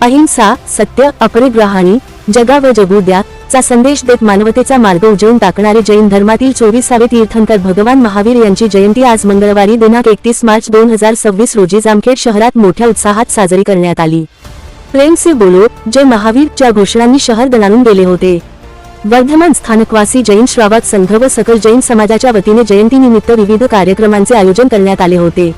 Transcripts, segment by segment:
अहिंसा, सत्य, अपरिग्रहाने जगा व जगू द्या चा संदेश देत मानवतेचा मार्ग उजळून टाकणारे जैन धर्मातील 24वे तीर्थंकर भगवान महावीर यांची जयंती आज मंगळवारी दिनांक 31 मार्च 2026 रोजी जामखेड शहरात मोठ्या उत्साहात साजरी करण्यात आली। प्रेम से बोलो जय महावीर च्या घोषणांनी शहर दणाणून गेले होते। वर्धमान स्थानकवासी जैन श्रावक संघ व सकल जैन समाजाच्या वतीने जयंतीनिमित्त विविध कार्यक्रमांचे आयोजन करण्यात आले होते।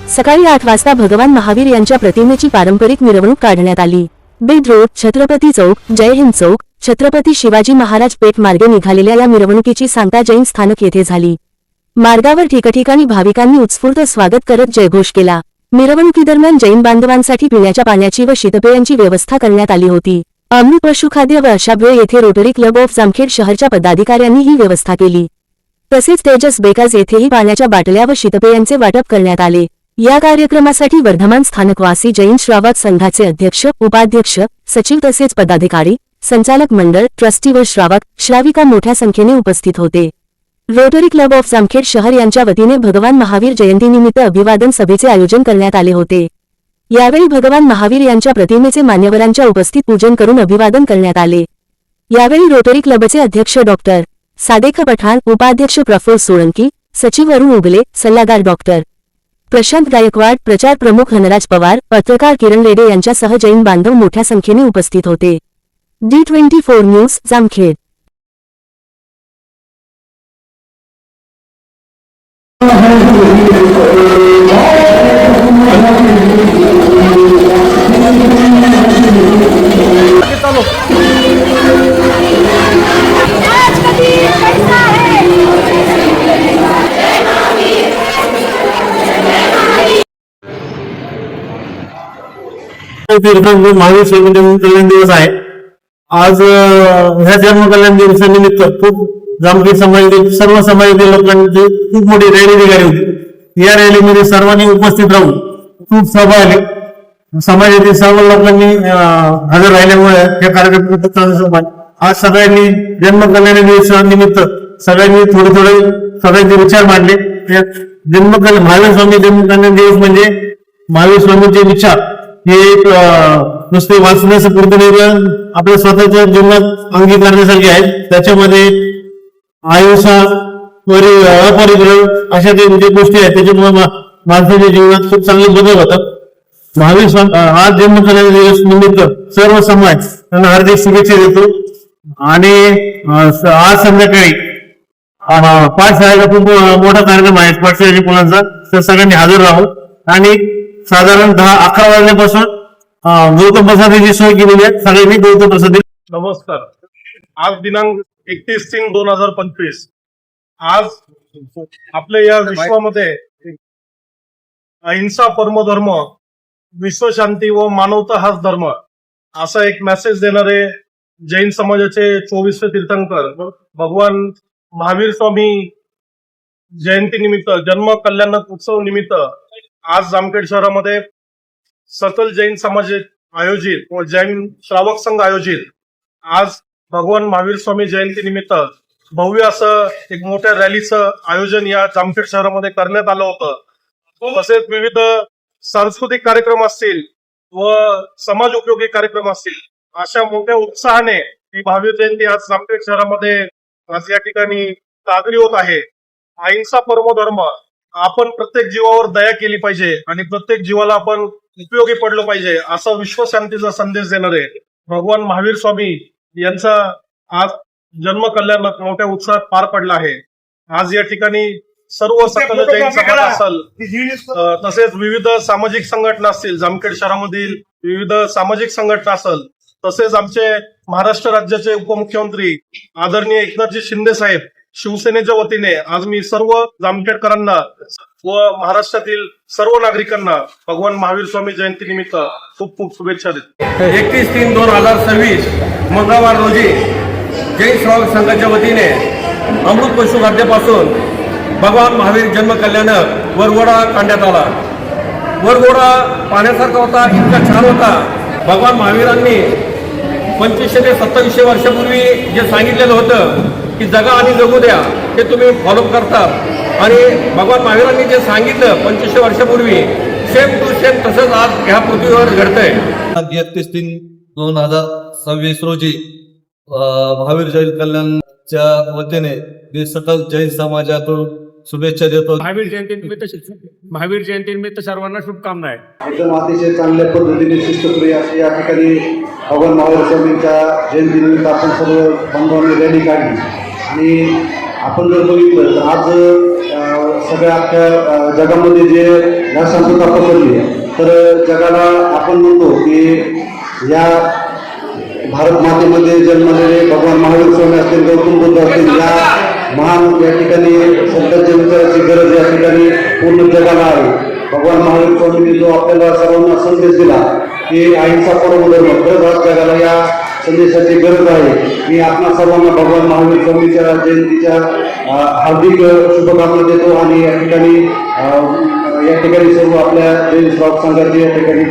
सकाळी 8 वाजता भगवान महावीर यांच्या प्रतिमेची पारंपरिक मिरवणूक काढण्यात आली। बेद रोड, छत्रपती चौक, जय हिंद चौक, छत्रपती शिवाजी महाराज पेठ मार्गे निघालेल्या या मिरवणुकीची सांगता जैन स्थानक येथे झाली। मार्गावर ठिकठिकाणी भाविकांनी उत्स्फूर्त स्वागत करत जयघोष केला। मिरवणुकीदरम्यान जैन बांधवांसाठी पिण्याच्या पाण्याची व शीतपेयांची व्यवस्था करण्यात आली होती। अमृत पशुखाद्य व अशाभ्य येथे रोटरी क्लब ऑफ जामखेड शहरच्या पदाधिकाऱ्यांनी ही व्यवस्था केली। तसेच तेजस बेकाज येथेही पाण्याच्या बाटल्या व शीतपेयांचे वाटप करण्यात आले। या कार्यक्रमासाठी वर्धमान स्थानकवासी जैन श्रावक संघाचे अध्यक्ष, उपाध्यक्ष, सचिव तसेच पदाधिकारी, संचालक मंडळ, ट्रस्टी व श्राविका मोठ्या संख्येने उपस्थित होते। रोटरी क्लब ऑफ जामखेड शहर यांच्या वतीने भगवान महावीर जयंतीनिमित्त अभिवादन सभेचे आयोजन करण्यात आले होते। यावेळी भगवान महावीर यांच्या प्रतिमेचे मान्यवरांच्या उपस्थित पूजन करून अभिवादन करण्यात आले। यावेळी रोटरी क्लबचे अध्यक्ष डॉक्टर सादेक पठाण, उपाध्यक्ष प्रफुल्ल सोळंकी, सचिव अरुण उगले, सल्लागार डॉक्टर प्रशांत गायकवाड, प्रचार प्रमुख हनराज पवार, पत्रकार किरण रेडे यांच्यासह जैन बांधव मोठ्या संख्येने उपस्थित होते। D24 news, Jamkhed. तीर्थंकर महावीर स्वामी जन्म कल्याण दिवस आहे। आज ह्या जन्म कल्याण दिवसानिमित्त खूप जामखेड समाजातील सर्व समाजातील लोकांची खूप मोठी रॅली निघाली होती। या रॅलीमध्ये सर्वांनी उपस्थित राहून खूप सभा आली। समाजातील सर्व लोकांनी हजर राहिल्यामुळे हे कार्यक्रम आज सगळ्यांनी जन्म कल्याण दिवसानिमित्त सगळ्यांनी थोडे सगळ्यांचे विचार मांडले। महावीर स्वामी जन्म कल्याण दिवस म्हणजे महावीर स्वामींचे विचार हे एक नुसते वाचण्याचं पूर्ण नाही, आपल्या स्वतःच्या जीवनात अंगीकारण्यासारखे आहेत। त्याच्यामध्ये आयुष्य, अपरिग्रह अशा जे गोष्टी आहेत त्याच्यामुळे माणसाच्या जीवनात खूप चांगले बदल होतात। महावीर स्वामी आज जन्म कल्याण दिवस निमित्त सर्व समाज त्यांना हार्दिक शुभेच्छा देतो। आणि आज संध्याकाळी पाठशाळेचा खूप मोठा कार्यक्रम आहे पाठशाळेच्या मुलांचा, तर सगळ्यांनी हजर राहू। आणि साधारण 10-11 वाजल्यापासून गौतम प्रसादाची सोय केलेली आहे, सगळ्यांनी गौतम प्रसाद। नमस्कार। आज दिनांक 31/3/2025 आज आपल्या या विश्वामध्ये अहिंसा परमधर्म, विश्वशांती व मानवता हाच धर्म असा एक मेसेज देणारे जैन समाजाचे 24वे तीर्थंकर भगवान महावीर स्वामी जयंती निमित्त, जन्म कल्याण उत्सव निमित्त आज जामखेड शहरामध्ये सकल जैन समाज आयोजित व जैन श्रावक संघ आयोजित आज भगवान महावीर स्वामी जयंती निमित्त भव्य असं एक मोठ्या रॅलीचं आयोजन या जामखेड शहरामध्ये करण्यात आलं होतं। तसेच विविध सांस्कृतिक कार्यक्रम असतील व समाज उपयोगी कार्यक्रम असतील, अशा मोठ्या उत्साहाने ही महावीर जयंती आज जामखेड शहरामध्ये आज या ठिकाणी साजरी होत आहे। अहिंसा परमो धर्म, आपण प्रत्येक जीवावर दया केली पाहिजे आणि प्रत्येक जीवाला आपण उपयोगी पडलो पाहिजे असा विश्वशांतीचा संदेश देणारे भगवान महावीर स्वामी यांचा आज जन्म कल्याण मोठ्या उत्साहात पार पडला आहे। आज या ठिकाणी सर्व सकल जैन समाज असेल, तसेच विविध सामाजिक संघटना असतील, जामखेड शहरामधील विविध सामाजिक संघटना असेल, तसेच आमचे महाराष्ट्र राज्याचे उपमुख्यमंत्री आदरणीय एकनाथजी शिंदे साहेब शिवसेनेच्या वतीने आज मी सर्व जामखेडकरांना व महाराष्ट्रातील सर्व नागरिकांना भगवान महावीर स्वामी जयंती निमित्त खूप खूप शुभेच्छा देतो। 31/3/2026 मंगळवार रोजी जैन श्रावक संघाच्या वतीने अमृत पशुखाद्यापासून भगवान महावीर जन्म कल्याण वरघोडा काढण्यात आला। वरघोडा पाण्यासारखा होता, इतका छान होता। भगवान महावीरांनी 2500 ते 2700 वर्षापूर्वी जे सांगितलेलं होतं की जगा आणि जगू द्या, ते तुम्ही फॉलो करता। आणि भगवान महावीरांनी जे सांगितलं 2500 वर्षापूर्वी सेम टू सेम तसंच आज ह्या पृथ्वीवर घडतंय. 31/3/2026 रोजी महावीर जैन कल्याणच्या वतीने मी सकल जैन समाजातून शुभेच्छा देतो. महावीर जयंतीनिमित्त सर्वांना शुभकामना आहे. एकदम अतिशय चांगल्या पद्धतीने शिस्तप्रिय अशी या ठिकाणी भगवान महावीर स्वामींच्या जयंतीनिमित्त आपण सर्व बांधवांनी रॅली काढली आणि आपण जर बघितलं तर आज सगळ्या अख्ख्या जगामध्ये जे या शांतता पसरली तर जगाला आपण म्हणतो की या भारत मातेमध्ये जन्मलेले भगवान महावीर स्वामी असतील, गौतम बुद्ध असतील, या महान या ठिकाणी संतांच्या विचाराची गरज या ठिकाणी पूर्ण जगाला आहे. भगवान महावीर स्वामींनी जो आपल्याला सर्वांना संदेश दिला की अहिंसा परमो धर्म, खरंच आज जगाला या संदेशाची गरज आहे. मी आपणा सर्वांना भगवान महावीर स्वामीच्या जयंतीच्या हार्दिक शुभकामना देतो आणि या ठिकाणी सर्व आपल्या जैन श्रावक संघाचे या ठिकाणी